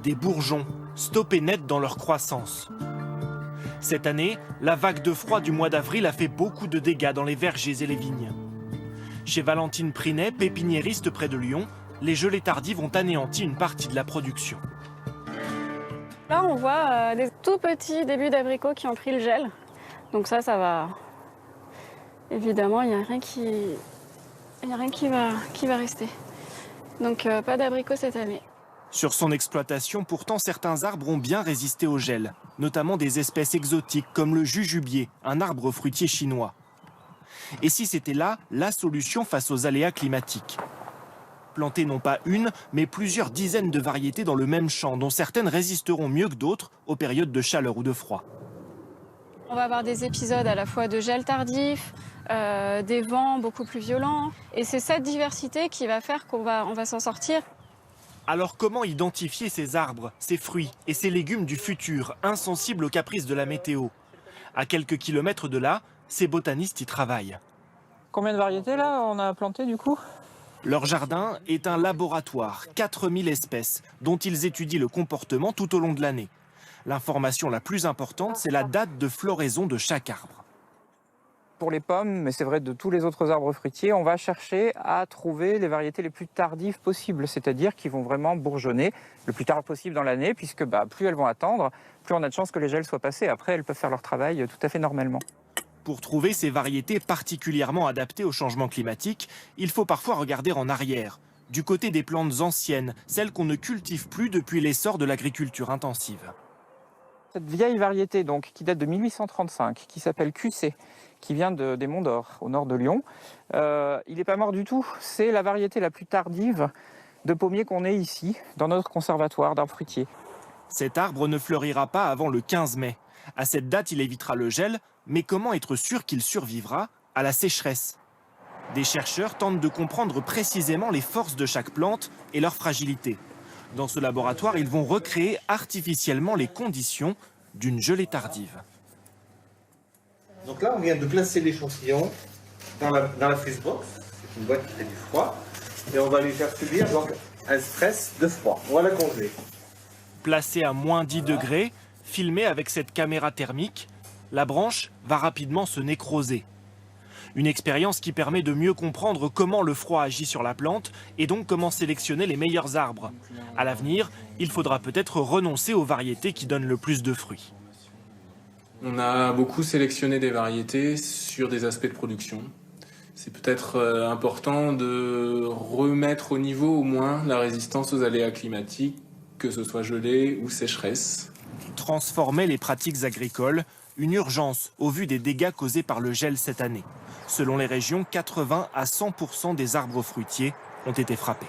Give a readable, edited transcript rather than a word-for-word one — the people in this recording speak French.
des bourgeons, stoppés net dans leur croissance. Cette année, la vague de froid du mois d'avril a fait beaucoup de dégâts dans les vergers et les vignes. Chez Valentine Prinet, pépiniériste près de Lyon, les gelées tardives ont anéanti une partie de la production. Là, on voit des tout petits débuts d'abricots qui ont pris le gel. Donc ça va. Évidemment, il n'y a rien qui va rester. Donc pas d'abricots cette année. Sur son exploitation, pourtant, certains arbres ont bien résisté au gel, notamment des espèces exotiques comme le jujubier, un arbre fruitier chinois. Et si c'était là la solution face aux aléas climatiques? Planter non pas une, mais plusieurs dizaines de variétés dans le même champ, dont certaines résisteront mieux que d'autres aux périodes de chaleur ou de froid. On va avoir des épisodes à la fois de gel tardif, des vents beaucoup plus violents. Et c'est cette diversité qui va faire qu'on va s'en sortir. Alors comment identifier ces arbres, ces fruits et ces légumes du futur, insensibles aux caprices de la météo? À quelques kilomètres de là, ces botanistes y travaillent. Combien de variétés là on a planté du coup? Leur jardin est un laboratoire, 4000 espèces, dont ils étudient le comportement tout au long de l'année. L'information la plus importante, c'est la date de floraison de chaque arbre. Pour les pommes, mais c'est vrai de tous les autres arbres fruitiers, on va chercher à trouver les variétés les plus tardives possibles, c'est-à-dire qui vont vraiment bourgeonner le plus tard possible dans l'année, puisque plus elles vont attendre, plus on a de chances que les gels soient passés. Après, elles peuvent faire leur travail tout à fait normalement. Pour trouver ces variétés particulièrement adaptées au changement climatique, il faut parfois regarder en arrière, du côté des plantes anciennes, celles qu'on ne cultive plus depuis l'essor de l'agriculture intensive. Cette vieille variété donc, qui date de 1835, qui s'appelle QC, qui vient des Monts d'Or, au nord de Lyon, il n'est pas mort du tout. C'est la variété la plus tardive de pommiers qu'on ait ici, dans notre conservatoire d'arbres fruitiers. Cet arbre ne fleurira pas avant le 15 mai. À cette date, il évitera le gel, mais comment être sûr qu'il survivra à la sécheresse? Des chercheurs tentent de comprendre précisément les forces de chaque plante et leur fragilité. Dans ce laboratoire, ils vont recréer artificiellement les conditions d'une gelée tardive. Donc là, on vient de placer l'échantillon dans la freezebox. C'est une boîte qui fait du froid. Et on va lui faire subir donc un stress de froid. On va la congeler. Placée à moins 10 degrés, filmée avec cette caméra thermique, la branche va rapidement se nécroser. Une expérience qui permet de mieux comprendre comment le froid agit sur la plante et donc comment sélectionner les meilleurs arbres. À l'avenir, il faudra peut-être renoncer aux variétés qui donnent le plus de fruits. On a beaucoup sélectionné des variétés sur des aspects de production. C'est peut-être important de remettre au niveau au moins la résistance aux aléas climatiques, que ce soit gelée ou sécheresse. Transformer les pratiques agricoles, une urgence au vu des dégâts causés par le gel cette année. Selon les régions, 80 à 100% des arbres fruitiers ont été frappés.